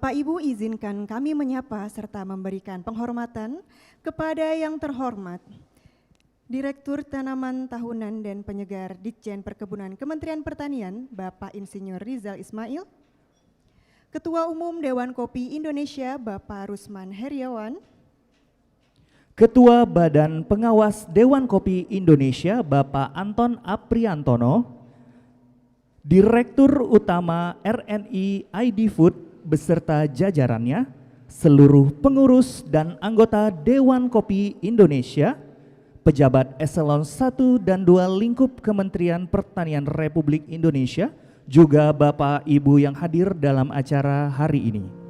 Bapak Ibu, izinkan kami menyapa serta memberikan penghormatan kepada yang terhormat Direktur Tanaman Tahunan dan Penyegar Ditjen Perkebunan Kementerian Pertanian, Bapak Insinyur Rizal Ismail, Ketua Umum Dewan Kopi Indonesia, Bapak Rusman Heriawan, Ketua Badan Pengawas Dewan Kopi Indonesia, Bapak Anton Apriantono, Direktur Utama RNI ID Food beserta jajarannya, seluruh pengurus dan anggota Dewan Kopi Indonesia, pejabat eselon 1 dan 2 lingkup Kementerian Pertanian Republik Indonesia, juga Bapak Ibu yang hadir dalam acara hari ini.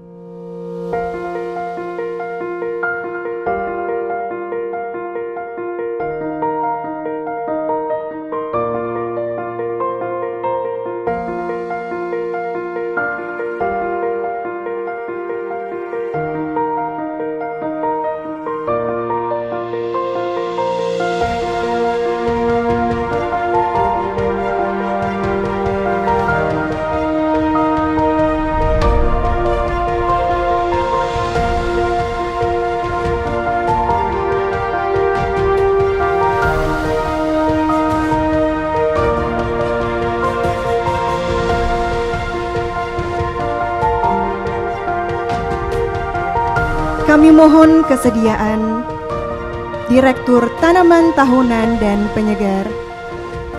Kami mohon kesediaan Direktur Tanaman Tahunan dan Penyegar,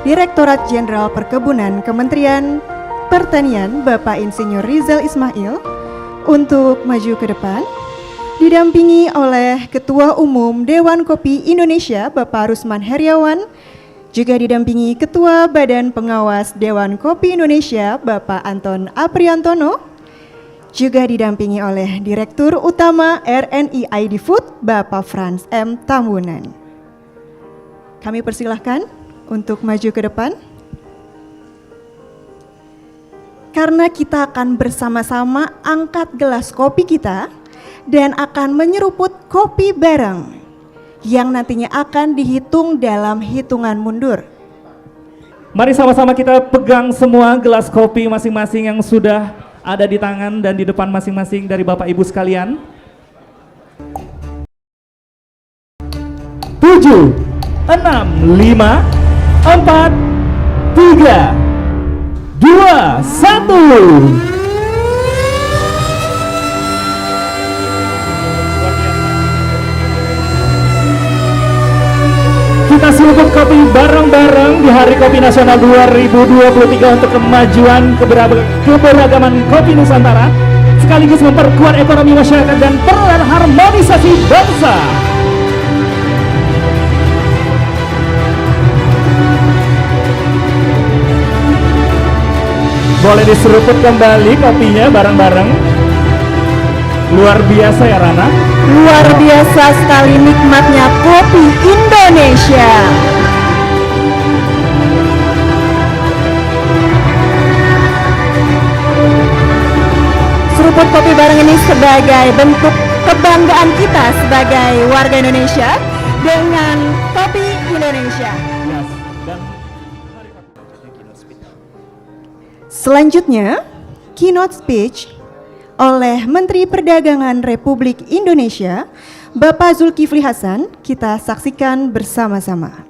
Direktorat Jenderal Perkebunan Kementerian Pertanian, Bapak Insinyur Rizal Ismail, untuk maju ke depan, didampingi oleh Ketua Umum Dewan Kopi Indonesia, Bapak Rusman Heriawan, juga didampingi Ketua Badan Pengawas Dewan Kopi Indonesia, Bapak Anton Apriantono, juga didampingi oleh Direktur Utama RNI ID Food, Bapak Frans M. Tambunan. Kami persilahkan untuk maju ke depan. Karena kita akan bersama-sama angkat gelas kopi kita dan akan menyeruput kopi bareng yang nantinya akan dihitung dalam hitungan mundur. Mari sama-sama kita pegang semua gelas kopi masing-masing yang sudah ada di tangan dan di depan masing-masing dari Bapak Ibu sekalian. 7, 6, 5, 4, 3, 2, 1. Kita seruput kopi bareng-bareng di Hari Kopi Nasional 2023 untuk kemajuan keberagaman kopi Nusantara, sekaligus memperkuat ekonomi masyarakat dan peran harmonisasi bangsa. Boleh diseruput kembali kopinya bareng-bareng. Luar biasa ya Rana. Luar biasa sekali nikmatnya kopi Indonesia. Seruput kopi bareng ini sebagai bentuk kebanggaan kita sebagai warga Indonesia dengan kopi Indonesia. Selanjutnya, keynote speech oleh Menteri Perdagangan Republik Indonesia, Bapak Zulkifli Hasan, kita saksikan bersama-sama.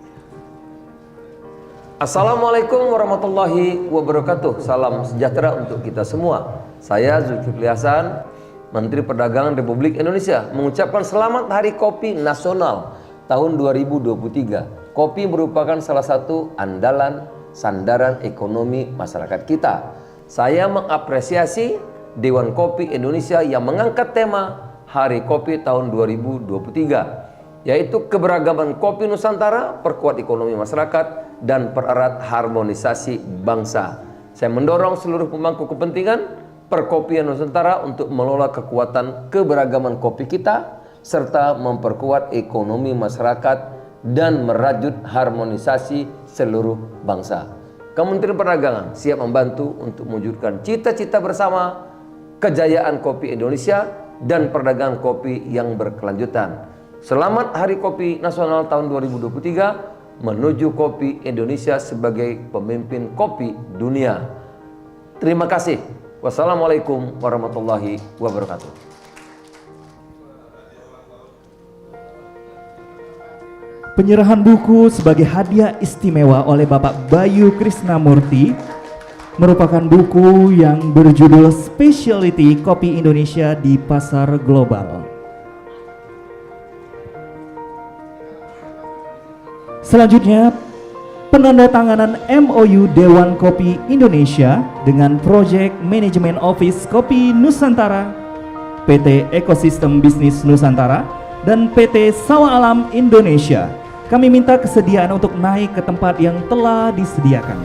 Assalamualaikum warahmatullahi wabarakatuh. Salam sejahtera untuk kita semua. Saya Zulkifli Hasan, Menteri Perdagangan Republik Indonesia, mengucapkan selamat Hari Kopi Nasional tahun 2023. Kopi merupakan salah satu andalan sandaran ekonomi masyarakat kita. Saya mengapresiasi Dewan Kopi Indonesia yang mengangkat tema Hari Kopi tahun 2023, yaitu keberagaman kopi Nusantara, perkuat ekonomi masyarakat, dan pererat harmonisasi bangsa. Saya mendorong seluruh pemangku kepentingan perkopian Nusantara untuk mengelola kekuatan keberagaman kopi kita, serta memperkuat ekonomi masyarakat dan merajut harmonisasi seluruh bangsa. Kementerian Perdagangan siap membantu untuk mewujudkan cita-cita bersama kejayaan kopi Indonesia dan perdagangan kopi yang berkelanjutan. Selamat Hari Kopi Nasional tahun 2023 menuju kopi Indonesia sebagai pemimpin kopi dunia. Terima kasih. Wassalamualaikum warahmatullahi wabarakatuh. Penyerahan buku sebagai hadiah istimewa oleh Bapak Bayu Krisnamurti merupakan buku yang berjudul Specialty Kopi Indonesia di Pasar Global. Selanjutnya, penandatanganan MOU Dewan Kopi Indonesia dengan Project Management Office Kopi Nusantara, PT Ekosistem Bisnis Nusantara, dan PT Sawah Alam Indonesia. Kami minta kesediaan untuk naik ke tempat yang telah disediakan.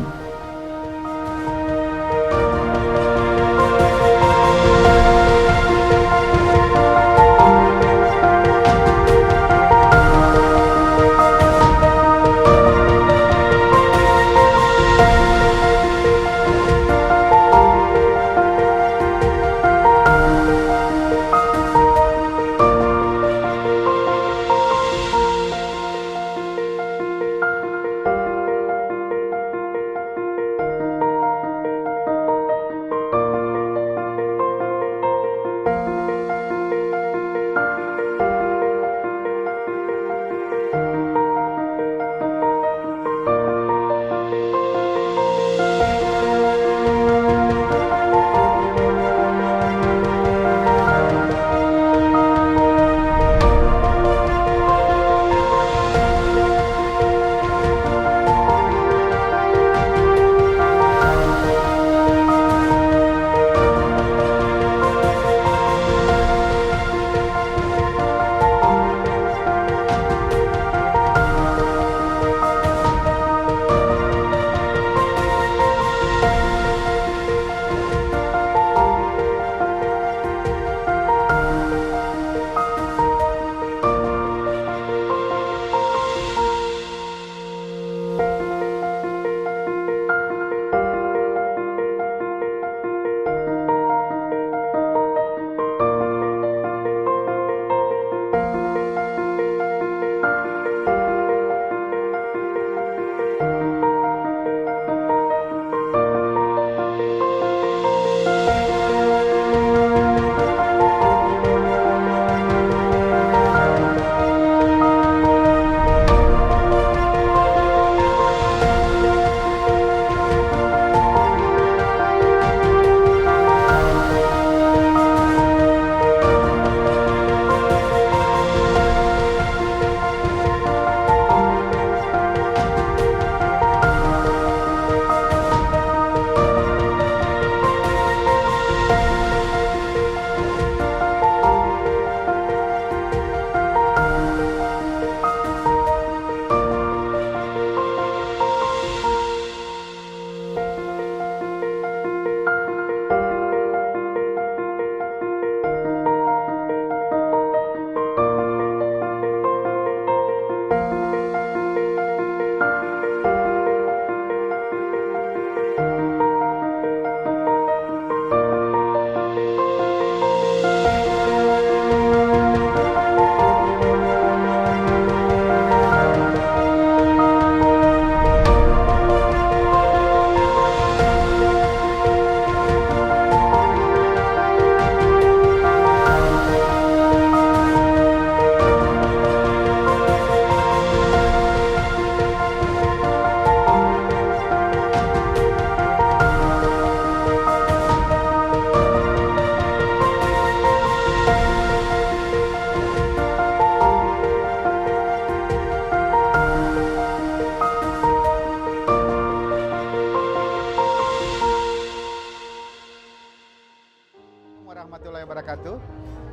Warahmatullahi wabarakatuh.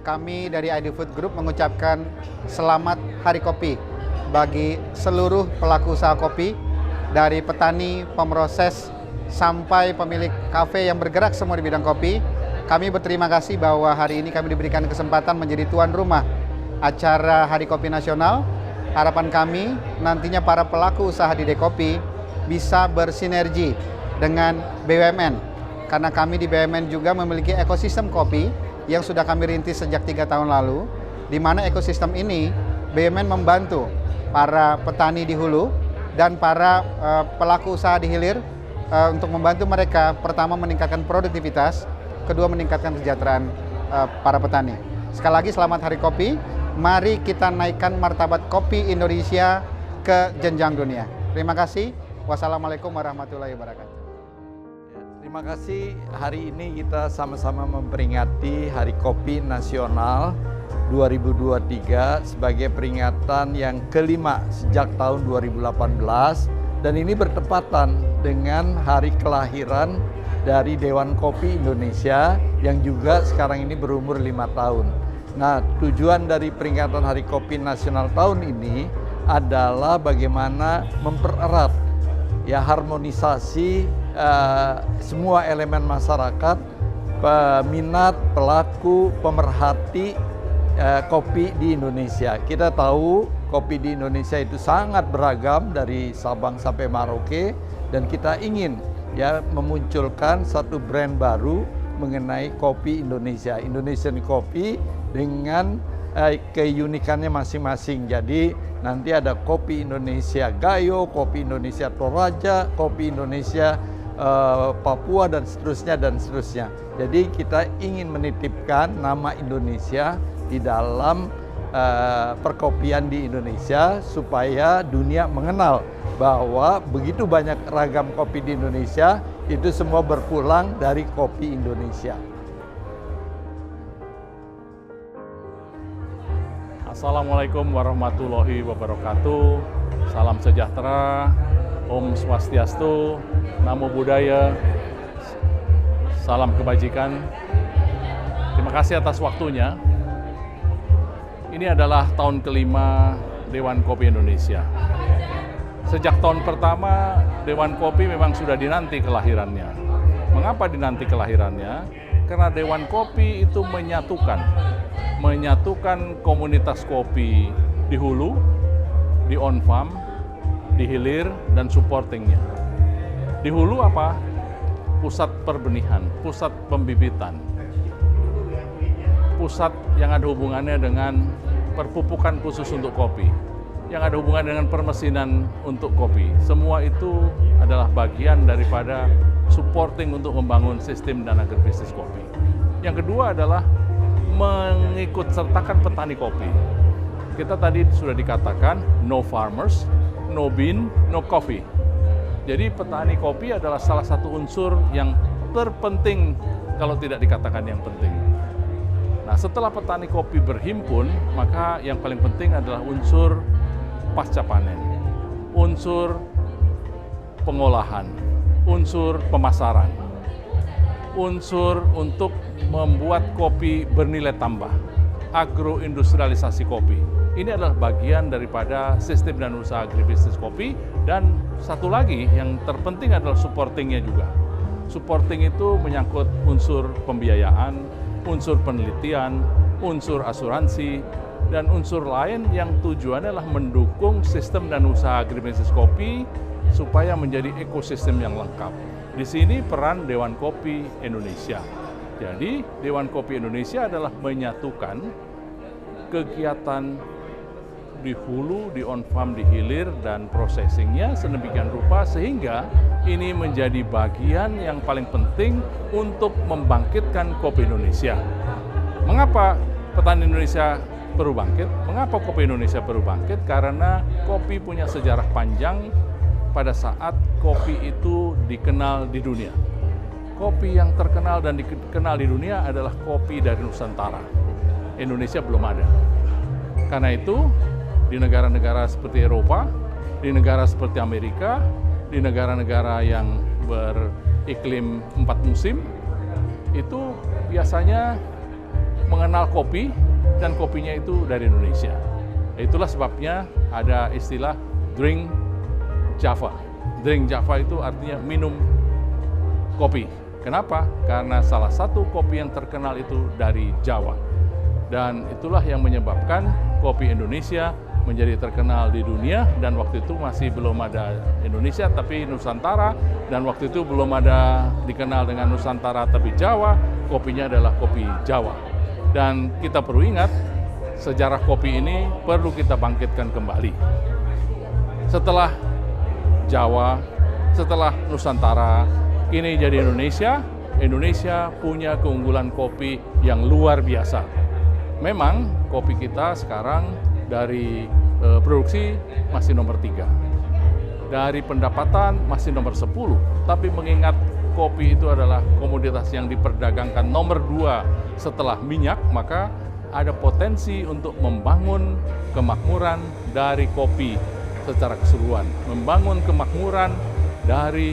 Kami dari ID Food Group mengucapkan selamat Hari Kopi bagi seluruh pelaku usaha kopi, dari petani, pemroses, sampai pemilik kafe yang bergerak semua di bidang kopi. Kami berterima kasih bahwa hari ini kami diberikan kesempatan menjadi tuan rumah acara Hari Kopi Nasional. Harapan kami nantinya para pelaku usaha di Dekopi bisa bersinergi dengan BUMN. Karena kami di BUMN juga memiliki ekosistem kopi yang sudah kami rintis sejak 3 tahun lalu, di mana ekosistem ini BUMN membantu para petani di hulu dan para pelaku usaha di hilir untuk membantu mereka pertama meningkatkan produktivitas, kedua meningkatkan kesejahteraan para petani. Sekali lagi selamat Hari Kopi. Mari kita naikkan martabat kopi Indonesia ke jenjang dunia. Terima kasih. Wassalamualaikum warahmatullahi wabarakatuh. Terima kasih. Hari ini kita sama-sama memperingati Hari Kopi Nasional 2023 sebagai peringatan yang kelima sejak tahun 2018, dan ini bertepatan dengan hari kelahiran dari Dewan Kopi Indonesia yang juga sekarang ini berumur 5 tahun. Nah, tujuan dari peringatan Hari Kopi Nasional tahun ini adalah bagaimana mempererat ya harmonisasi semua elemen masyarakat, peminat, pelaku, pemerhati kopi di Indonesia. Kita tahu kopi di Indonesia itu sangat beragam dari Sabang sampai Merauke, dan kita ingin ya memunculkan satu brand baru mengenai kopi Indonesia, Indonesian Coffee dengan keunikannya masing-masing. Jadi nanti ada kopi Indonesia Gayo, kopi Indonesia Toraja, kopi Indonesia Papua, dan seterusnya. Jadi kita ingin menitipkan nama Indonesia di dalam perkopian di Indonesia supaya dunia mengenal bahwa begitu banyak ragam kopi di Indonesia, itu semua berpulang dari kopi Indonesia. Assalamualaikum warahmatullahi wabarakatuh. Salam sejahtera, Om Swastiastu, Namo Buddhaya, salam kebajikan. Terima kasih atas waktunya. Ini adalah tahun kelima Dewan Kopi Indonesia. Sejak tahun pertama, Dewan Kopi memang sudah dinanti kelahirannya. Mengapa dinanti kelahirannya? Karena Dewan Kopi itu menyatukan komunitas kopi di hulu, di on farm, di hilir, dan supportingnya. Di hulu apa? Pusat perbenihan, pusat pembibitan, pusat yang ada hubungannya dengan perpupukan khusus untuk kopi, yang ada hubungan dengan permesinan untuk kopi. Semua itu adalah bagian daripada supporting untuk membangun sistem dan agribisnis kopi. Yang kedua adalah mengikut sertakan petani kopi. Kita tadi sudah dikatakan no farmers, no bean, no coffee. Jadi petani kopi adalah salah satu unsur yang terpenting kalau tidak dikatakan yang penting. Nah, setelah petani kopi berhimpun, maka yang paling penting adalah unsur pasca panen, unsur pengolahan, unsur pemasaran, unsur untuk membuat kopi bernilai tambah, agroindustrialisasi kopi. Ini adalah bagian daripada sistem dan usaha agribisnis kopi. Dan satu lagi yang terpenting adalah supportingnya juga. Supporting itu menyangkut unsur pembiayaan, unsur penelitian, unsur asuransi, dan unsur lain yang tujuannya adalah mendukung sistem dan usaha agribisnis kopi supaya menjadi ekosistem yang lengkap. Di sini peran Dewan Kopi Indonesia. Jadi Dewan Kopi Indonesia adalah menyatukan kegiatan di hulu, di on farm, di hilir, dan processingnya sedemikian rupa sehingga ini menjadi bagian yang paling penting untuk membangkitkan kopi Indonesia. Mengapa petani Indonesia perlu bangkit? Mengapa kopi Indonesia perlu bangkit? Karena kopi punya sejarah panjang pada saat kopi itu dikenal di dunia. Kopi yang terkenal dan dikenal di dunia adalah kopi dari Nusantara. Indonesia belum ada. Karena itu, di negara-negara seperti Eropa, di negara seperti Amerika, di negara-negara yang beriklim 4 musim, itu biasanya mengenal kopi dan kopinya itu dari Indonesia. Itulah sebabnya ada istilah drink Java. Drink Java itu artinya minum kopi. Kenapa? Karena salah satu kopi yang terkenal itu dari Jawa. Dan itulah yang menyebabkan kopi Indonesia menjadi terkenal di dunia, dan waktu itu masih belum ada Indonesia tapi Nusantara, dan waktu itu belum ada dikenal dengan Nusantara tapi Jawa, kopinya adalah kopi Jawa. Dan kita perlu ingat, sejarah kopi ini perlu kita bangkitkan kembali. Setelah Jawa, setelah Nusantara, kini jadi Indonesia, Indonesia punya keunggulan kopi yang luar biasa. Memang kopi kita sekarang dari produksi masih nomor 3. Dari pendapatan masih nomor 10. Tapi mengingat kopi itu adalah komoditas yang diperdagangkan nomor 2 setelah minyak, maka ada potensi untuk membangun kemakmuran dari kopi secara keseluruhan, membangun kemakmuran dari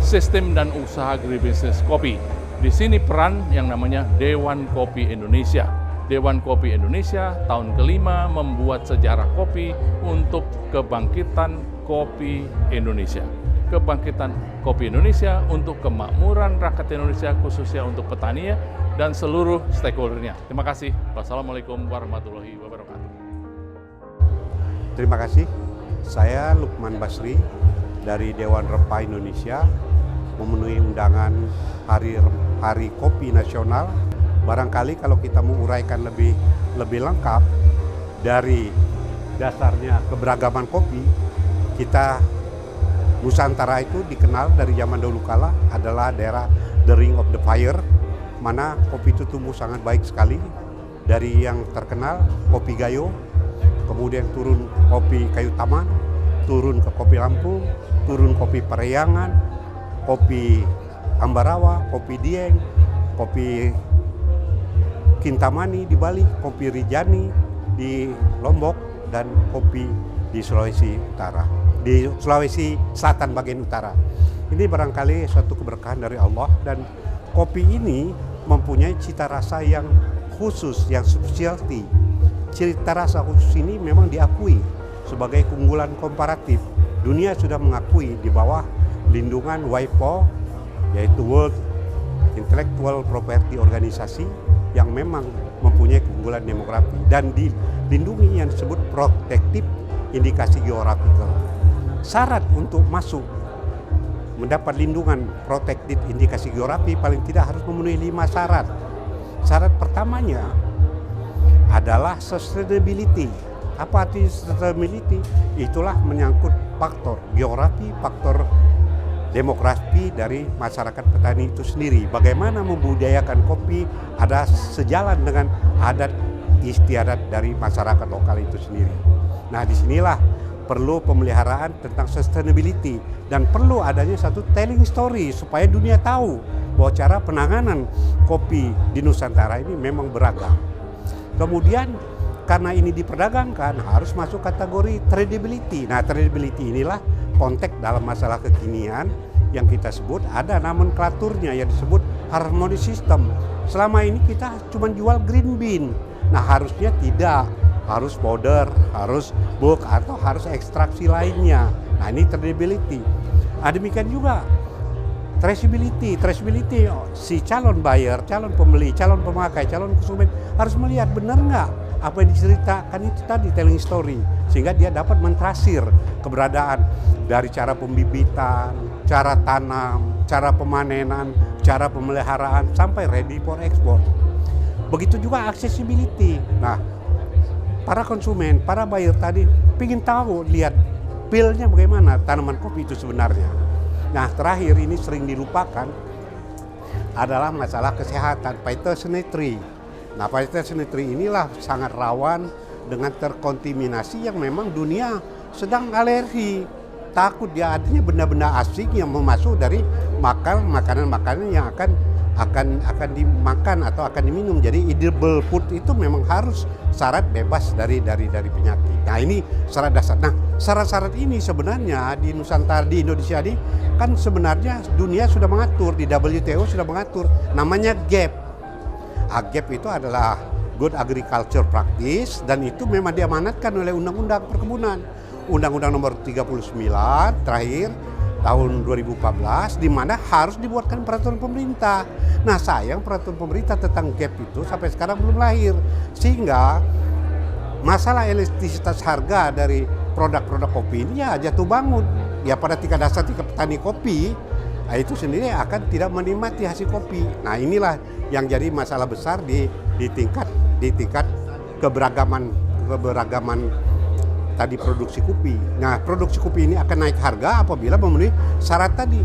sistem dan usaha agribisnis kopi. Di sini peran yang namanya Dewan Kopi Indonesia. Dewan Kopi Indonesia tahun kelima membuat sejarah kopi untuk kebangkitan kopi Indonesia. Kebangkitan kopi Indonesia untuk kemakmuran rakyat Indonesia, khususnya untuk petani dan seluruh stakeholdernya. Terima kasih. Wassalamualaikum warahmatullahi wabarakatuh. Terima kasih. Saya Lukman Basri dari Dewan Rempah Indonesia memenuhi undangan Hari Kopi Nasional. Barangkali kalau kita menguraikan lebih lengkap dari dasarnya keberagaman kopi, kita Nusantara itu dikenal dari zaman dahulu kala adalah daerah The Ring of the Fire, mana kopi itu tumbuh sangat baik sekali. Dari yang terkenal kopi Gayo, kemudian turun kopi Kayu Taman, turun ke kopi Lampung, turun kopi Parayangan, kopi Ambarawa, kopi Dieng, kopi Kintamani di Bali, kopi Rijani di Lombok, dan kopi di Sulawesi Utara, di Sulawesi Selatan bagian utara. Ini barangkali suatu keberkahan dari Allah, dan kopi ini mempunyai cita rasa yang khusus, yang specialty. Cita rasa khusus ini memang diakui sebagai keunggulan komparatif. Dunia sudah mengakui di bawah lindungan WIPO, yaitu World Intellectual Property Organisasi, yang memang mempunyai keunggulan demografi dan dilindungi yang disebut protective indikasi geographical. Syarat untuk masuk mendapat lindungan protective indikasi geografi paling tidak harus memenuhi 5 syarat. Syarat pertamanya adalah sustainability. Apa arti sustainability? Itulah menyangkut faktor geografi, faktor demografi dari masyarakat petani itu sendiri. Bagaimana membudidayakan kopi ada sejalan dengan adat istiadat dari masyarakat lokal itu sendiri. Nah, disinilah perlu pemeliharaan tentang sustainability dan perlu adanya satu telling story supaya dunia tahu bahwa cara penanganan kopi di Nusantara ini memang beragam. Kemudian karena ini diperdagangkan harus masuk kategori tradability. Nah, tradability inilah konteks dalam masalah kekinian yang kita sebut ada nomenklaturnya yang disebut harmonic system. Selama ini kita cuma jual green bean. Nah, harusnya tidak, harus powder, harus bulk atau harus ekstraksi lainnya. Nah, ini tradability. Demikian juga traceability si calon buyer, calon pembeli, calon pemakai, calon konsumen harus melihat benar nggak apa yang diceritakan itu tadi telling story, sehingga dia dapat mentrasir keberadaan dari cara pembibitan, cara tanam, cara pemanenan, cara pemeliharaan sampai ready for export. Begitu juga accessibility. Nah, para konsumen, para buyer tadi ingin tahu, lihat peel-nya bagaimana tanaman kopi itu sebenarnya. Nah, terakhir ini sering dilupakan adalah masalah kesehatan, phytosanitary. Nah, phytosanitary inilah sangat rawan dengan terkontaminasi yang memang dunia sedang alergi. Takut dia adanya benda-benda asing yang masuk dari makanan-makanan yang akan dimakan atau akan diminum. Jadi edible food itu memang harus syarat bebas dari penyakit. Nah, ini syarat dasar. Nah, syarat-syarat ini sebenarnya di Nusantara, di Indonesia ini kan sebenarnya dunia sudah mengatur, di WTO sudah mengatur, namanya GAP. GAP itu adalah Good Agriculture Practice dan itu memang diamanatkan oleh Undang-Undang Perkebunan. Undang-Undang nomor 39 terakhir tahun 2014 di mana harus dibuatkan peraturan pemerintah. Nah, sayang peraturan pemerintah tentang GAP itu sampai sekarang belum lahir. Sehingga masalah elastisitas harga dari produk-produk kopi ini ya jatuh bangun. Ya pada tingkat dasar tingkat petani kopi itu sendiri akan tidak menikmati hasil kopi. Nah, inilah yang jadi masalah besar di tingkat keberagaman tadi produksi kopi. Nah, produksi kopi ini akan naik harga apabila memenuhi syarat tadi,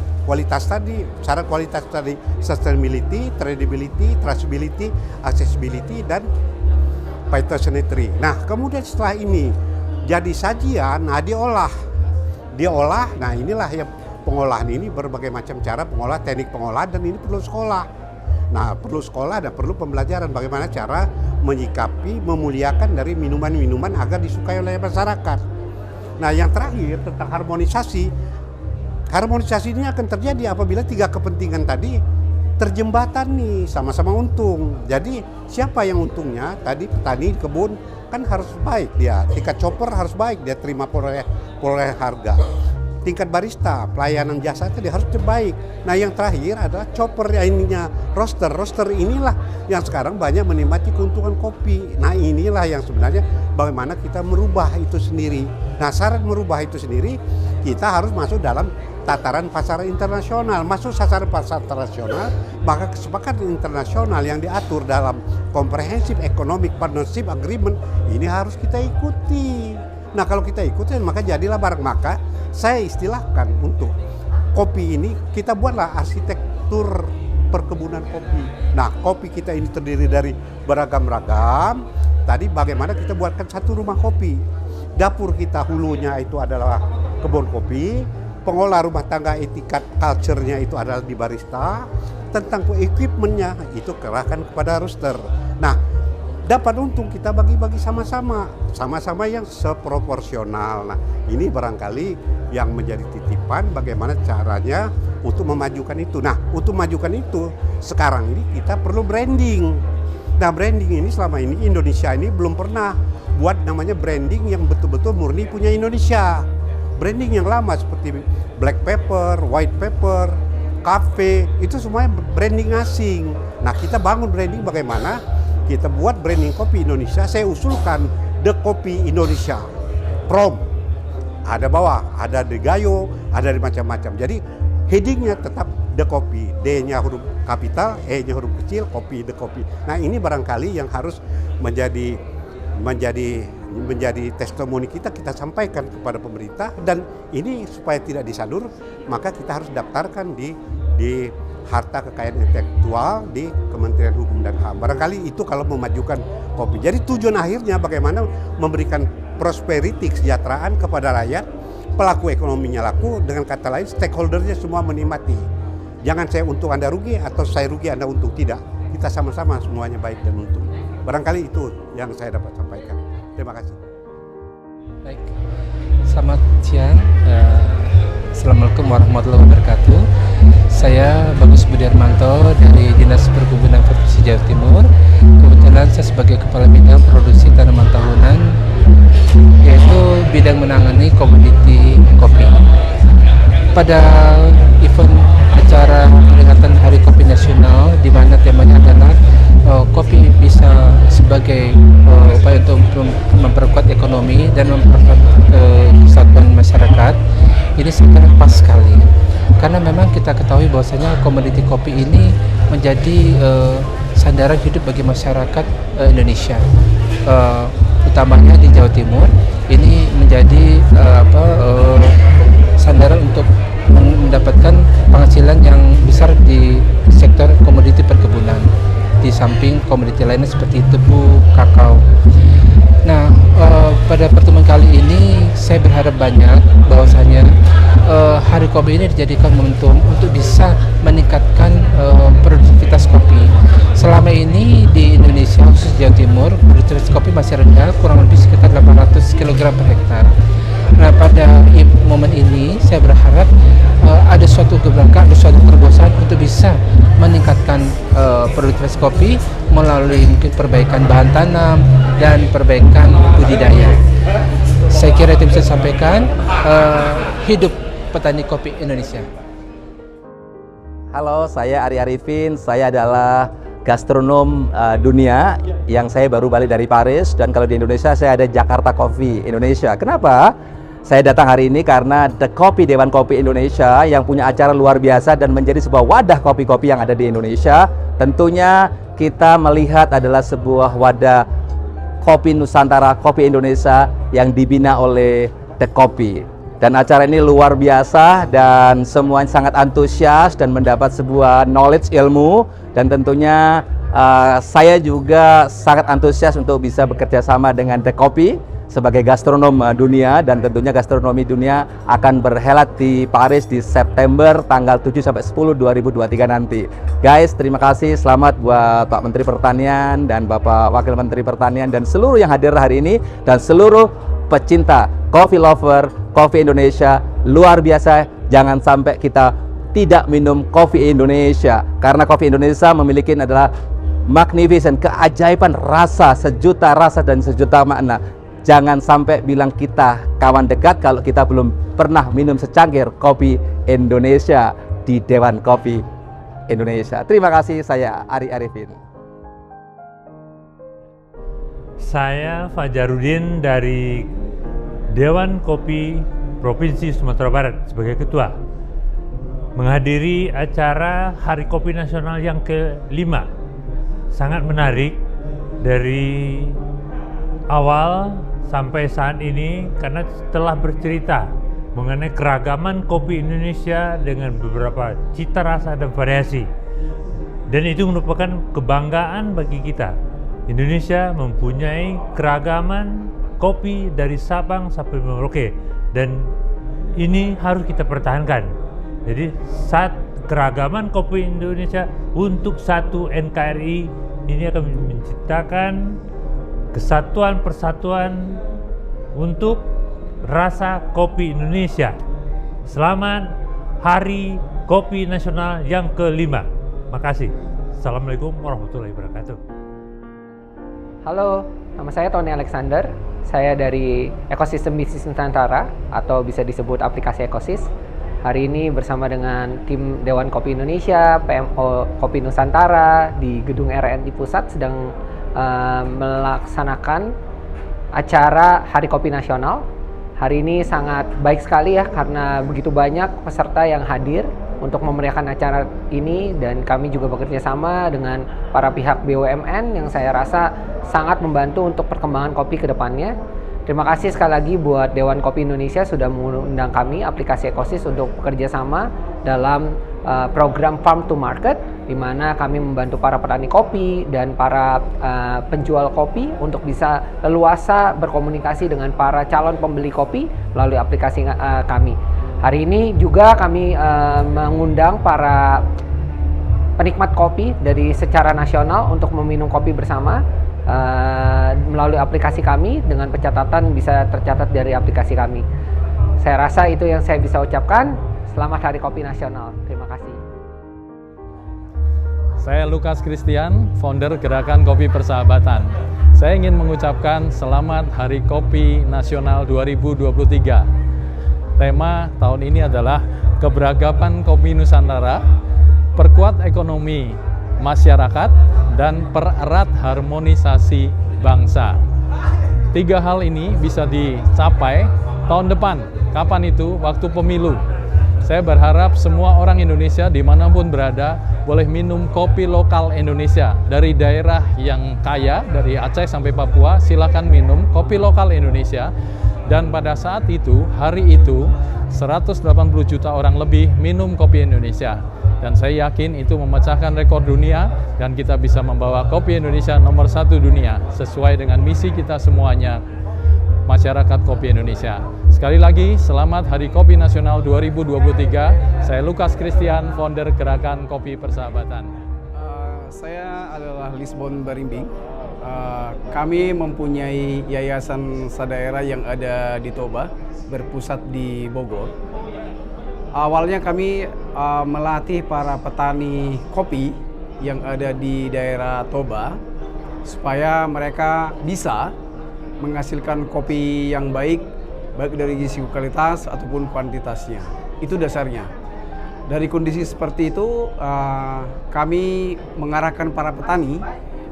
syarat kualitas tadi, sustainability, tradability, traceability, accessibility, dan phytosanitary. Nah, kemudian setelah ini jadi sajian, nah diolah. Nah inilah yang pengolahan ini berbagai macam cara pengolah, teknik pengolahan, dan ini perlu sekolah. Nah, perlu sekolah dan perlu pembelajaran bagaimana cara menyikapi, memuliakan dari minuman-minuman agar disukai oleh masyarakat. Nah, yang terakhir tentang harmonisasi. Harmonisasi ini akan terjadi apabila tiga kepentingan tadi terjembatani, sama-sama untung. Jadi siapa yang untungnya? Tadi petani, kebun kan harus baik dia. Tingkat chopper harus baik, dia terima peroleh harga. Tingkat barista, pelayanan jasa tadi harus baik. Nah, yang terakhir adalah chopper ininya, roaster. Roaster inilah yang sekarang banyak menikmati keuntungan kopi. Nah, inilah yang sebenarnya bagaimana kita merubah itu sendiri. Nah, syarat merubah itu sendiri, kita harus masuk dalam tataran pasar internasional. Masuk sasaran pasar internasional, maka kesepakatan internasional yang diatur dalam Comprehensive Economic Partnership Agreement ini harus kita ikuti. Nah, kalau kita ikuti, maka jadilah barang. Maka saya istilahkan untuk kopi ini, kita buatlah arsitektur perkebunan kopi. Nah, kopi kita ini terdiri dari beragam-ragam. Tadi bagaimana kita buatkan satu rumah kopi. Dapur kita hulunya itu adalah kebun kopi. Pengolah rumah tangga etikat culture-nya itu adalah di barista. Tentang equipment-nya itu kerahkan kepada roaster. Nah, dapat untung kita bagi-bagi sama-sama yang seproporsional. Nah, ini barangkali yang menjadi titipan bagaimana caranya untuk memajukan itu. Nah, untuk memajukan itu sekarang ini kita perlu branding. Nah, branding ini selama ini Indonesia ini belum pernah buat namanya branding yang betul-betul murni punya Indonesia. Branding yang lama seperti black pepper, white pepper, cafe, itu semuanya branding asing. Nah, kita bangun branding bagaimana? Kita buat branding kopi Indonesia. Saya usulkan The Kopi Indonesia. Prom. Ada bawah, ada The Gayo, ada macam-macam. Jadi headingnya tetap The Kopi. D-nya huruf kapital, E-nya huruf kecil, kopi, The Kopi. Nah, ini barangkali yang harus menjadi testimoni kita sampaikan kepada pemerintah, dan ini supaya tidak disadur, maka kita harus daftarkan di harta kekayaan intelektual di Kementerian Hukum dan HAM. Barangkali itu kalau memajukan kopi. Jadi tujuan akhirnya bagaimana memberikan prosperity, kesejahteraan kepada rakyat, pelaku ekonominya laku, dengan kata lain stakeholdernya semua menikmati. Jangan saya untung Anda rugi atau saya rugi Anda untung, tidak. Kita sama-sama semuanya baik dan untung. Barangkali itu yang saya dapat sampaikan. Terima kasih. Baik, selamat siang. Assalamualaikum warahmatullahi wabarakatuh. Saya Bagus Budiarmanto dari Dinas Perkebunan Provinsi Jawa Timur. Kebetulan saya sebagai Kepala Bidang Produksi Tanaman Tahunan, yaitu bidang menangani komoditi kopi. Pada event acara peringatan Hari Kopi Nasional, di mana temanya adalah kopi bisa sebagai upaya untuk memperkuat ekonomi dan memperkuat kesatuan masyarakat, ini sangat pas sekali. Karena memang kita ketahui bahwasanya komoditi kopi ini menjadi sandaran hidup bagi masyarakat Indonesia, utamanya di Jawa Timur. Ini menjadi sandaran untuk mendapatkan penghasilan yang besar di sektor komoditi perkebunan, di samping komoditi lainnya seperti tebu, kakao. Nah, pada pertemuan kali ini saya berharap banyak bahwasanya Hari Kopi ini dijadikan momentum untuk bisa meningkatkan produktivitas kopi. Selama ini di Indonesia, khusus Jawa Timur, produktivitas kopi masih rendah, kurang lebih sekitar 800 kg per hektar. Nah, pada momen ini saya berharap ada suatu gebrakan, ada suatu terobosan untuk bisa meningkatkan produktivitas kopi melalui mungkin perbaikan bahan tanam dan perbaikan budidaya. Saya kira itu bisa sampaikan. Hidup petani kopi Indonesia. Halo, saya Ari Arifin. Saya adalah gastronom dunia yang saya baru balik dari Paris, dan kalau di Indonesia saya ada Jakarta Coffee Indonesia. Kenapa? Saya datang hari ini karena The Kopi, Dewan Kopi Indonesia, yang punya acara luar biasa dan menjadi sebuah wadah kopi-kopi yang ada di Indonesia. Tentunya kita melihat adalah sebuah wadah Kopi Nusantara, Kopi Indonesia yang dibina oleh The Kopi. Dan acara ini luar biasa dan semuanya sangat antusias dan mendapat sebuah knowledge ilmu, dan tentunya saya juga sangat antusias untuk bisa bekerja sama dengan The Kopi sebagai gastronom dunia, dan tentunya gastronomi dunia akan berhelat di Paris di September tanggal 7 sampai 10 2023 nanti. Guys, terima kasih, selamat buat Pak Menteri Pertanian dan Bapak Wakil Menteri Pertanian dan seluruh yang hadir hari ini dan seluruh pecinta coffee lover, Kopi Indonesia. Luar biasa, jangan sampai kita tidak minum kopi Indonesia, karena kopi Indonesia memiliki adalah magnificent, keajaiban rasa, sejuta rasa dan sejuta makna. Jangan sampai bilang kita kawan dekat kalau kita belum pernah minum secangkir kopi Indonesia di Dewan Kopi Indonesia. Terima kasih, saya Ari Arifin. Saya Fajarudin dari Dewan Kopi Provinsi Sumatera Barat sebagai ketua, menghadiri acara Hari Kopi Nasional yang ke-5. Sangat menarik dari awal sampai saat ini karena telah bercerita mengenai keragaman kopi Indonesia dengan beberapa cita rasa dan variasi, dan itu merupakan kebanggaan bagi kita. Indonesia mempunyai keragaman kopi dari Sabang sampai Merauke, dan ini harus kita pertahankan. Jadi saat keragaman kopi Indonesia untuk satu NKRI ini akan menciptakan kesatuan persatuan untuk rasa kopi Indonesia. Selamat Hari Kopi Nasional yang ke-5. Makasih. Assalamualaikum warahmatullahi wabarakatuh. Halo, nama saya Tony Alexander. Saya dari Ekosistem Bisnis Nusantara atau bisa disebut aplikasi Ekosis. Hari ini bersama dengan tim Dewan Kopi Indonesia, PMO Kopi Nusantara di Gedung RNI Pusat sedang melaksanakan acara Hari Kopi Nasional. Hari ini sangat baik sekali ya, karena begitu banyak peserta yang hadir untuk memeriahkan acara ini, dan kami juga bekerja sama dengan para pihak BUMN yang saya rasa sangat membantu untuk perkembangan kopi ke depannya. Terima kasih sekali lagi buat Dewan Kopi Indonesia sudah mengundang kami, aplikasi Ekosis, untuk bekerja sama dalam program Farm to Market, di mana kami membantu para petani kopi dan para penjual kopi untuk bisa leluasa berkomunikasi dengan para calon pembeli kopi melalui aplikasi kami. Hari ini juga kami mengundang para penikmat kopi dari secara nasional untuk meminum kopi bersama melalui aplikasi kami, dengan pencatatan bisa tercatat dari aplikasi kami. Saya rasa itu yang saya bisa ucapkan. Selamat Hari Kopi Nasional. Terima kasih. Saya Lukas Christian, founder Gerakan Kopi Persahabatan. Saya ingin mengucapkan selamat Hari Kopi Nasional 2023. Tema tahun ini adalah keberagaman kopi Nusantara, perkuat ekonomi masyarakat, dan pererat harmonisasi bangsa. 3 hal ini bisa dicapai tahun depan. Kapan itu? Waktu pemilu. Saya berharap semua orang Indonesia dimanapun berada boleh minum kopi lokal Indonesia. Dari daerah yang kaya, dari Aceh sampai Papua, silakan minum kopi lokal Indonesia. Dan pada saat itu, hari itu, 180 juta orang lebih minum kopi Indonesia. Dan saya yakin itu memecahkan rekor dunia, dan kita bisa membawa kopi Indonesia nomor 1 dunia sesuai dengan misi kita semuanya, masyarakat kopi Indonesia. Sekali lagi, selamat Hari Kopi Nasional 2023. Saya Lukas Christian, founder Gerakan Kopi Persahabatan. Saya adalah Lisbon Barimbing. Kami mempunyai yayasan sadaerah yang ada di Toba, berpusat di Bogor. Awalnya kami melatih para petani kopi yang ada di daerah Toba supaya mereka bisa menghasilkan kopi yang baik dari sisi kualitas ataupun kuantitasnya. Itu dasarnya. Dari kondisi seperti itu, kami mengarahkan para petani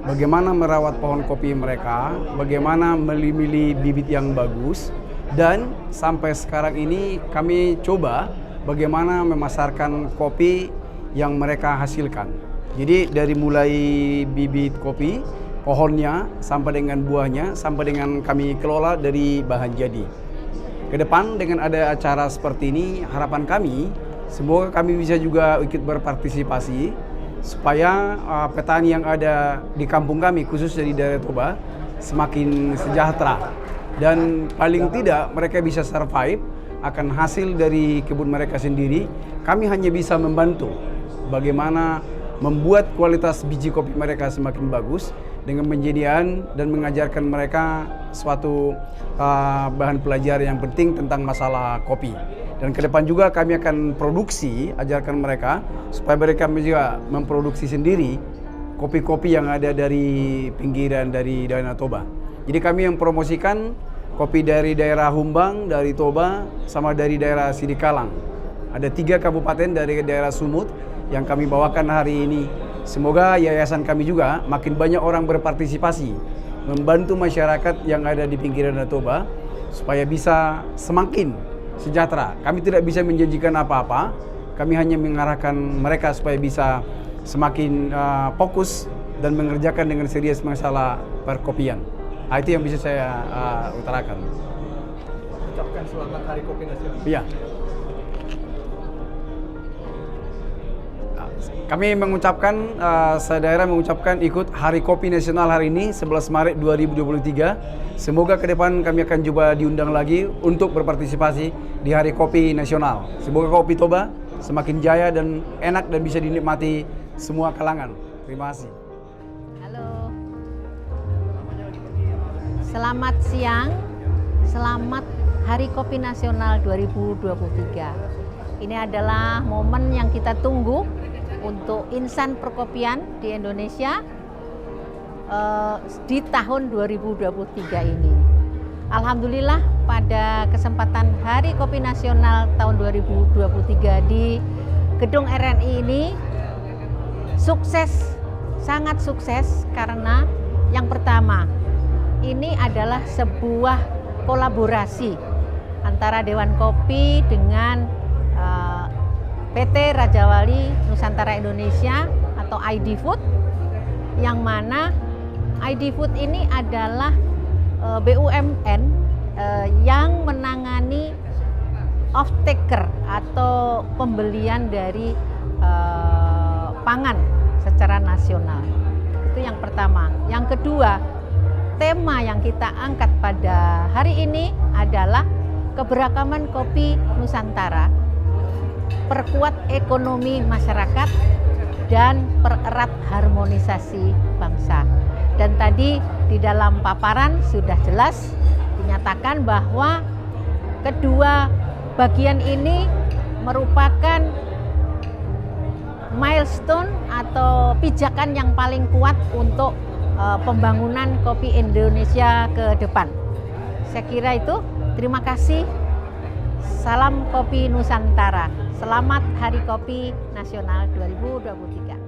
bagaimana merawat pohon kopi mereka, bagaimana memilih bibit yang bagus, dan sampai sekarang ini kami coba bagaimana memasarkan kopi yang mereka hasilkan. Jadi dari mulai bibit kopi, pohonnya, sampai dengan buahnya, sampai dengan kami kelola dari bahan jadi. Ke depan dengan ada acara seperti ini, harapan kami semoga kami bisa juga ikut berpartisipasi supaya petani yang ada di kampung kami, khususnya di daerah Toba, semakin sejahtera. Dan paling tidak mereka bisa survive akan hasil dari kebun mereka sendiri. Kami hanya bisa membantu bagaimana membuat kualitas biji kopi mereka semakin bagus dengan penyediaan dan mengajarkan mereka suatu bahan pelajaran yang penting tentang masalah kopi. Dan ke depan juga kami akan produksi, ajarkan mereka supaya mereka juga memproduksi sendiri kopi-kopi yang ada dari pinggiran dari Danau Toba. Jadi kami yang promosikan kopi dari daerah Humbang, dari Toba, sama dari daerah Sidikalang. Ada 3 kabupaten dari daerah Sumut yang kami bawakan hari ini. Semoga yayasan kami juga makin banyak orang berpartisipasi, membantu masyarakat yang ada di pinggiran Danau Toba supaya bisa semakin sejahtera. Kami tidak bisa menjanjikan apa-apa, kami hanya mengarahkan mereka supaya bisa semakin fokus dan mengerjakan dengan serius masalah perkopian. Itu yang bisa saya utarakan. Ucapkan selamat Hari Kopi Nasional. Iya. Kami mengucapkan, saudara mengucapkan ikut Hari Kopi Nasional hari ini 11 Maret 2023. Semoga ke depan kami akan coba diundang lagi untuk berpartisipasi di Hari Kopi Nasional. Semoga kopi Toba semakin jaya dan enak dan bisa dinikmati semua kalangan. Terima kasih. Halo. Selamat siang. Selamat Hari Kopi Nasional 2023. Ini adalah momen yang kita tunggu untuk insan perkopian di Indonesia di tahun 2023 ini. Alhamdulillah pada kesempatan Hari Kopi Nasional tahun 2023 di Gedung RNI ini sukses, sangat sukses karena yang pertama, ini adalah sebuah kolaborasi antara Dewan Kopi dengan PT Raja Wali Nusantara Indonesia atau ID Food, yang mana ID Food ini adalah BUMN yang menangani off-taker atau pembelian dari pangan secara nasional. Itu yang pertama. Yang kedua, tema yang kita angkat pada hari ini adalah keberagaman kopi Nusantara, perkuat ekonomi masyarakat, dan pererat harmonisasi bangsa. Dan tadi di dalam paparan sudah jelas dinyatakan bahwa kedua bagian ini merupakan milestone atau pijakan yang paling kuat untuk pembangunan kopi Indonesia ke depan. Saya kira itu. Terima kasih. Salam Kopi Nusantara. Selamat Hari Kopi Nasional 2023.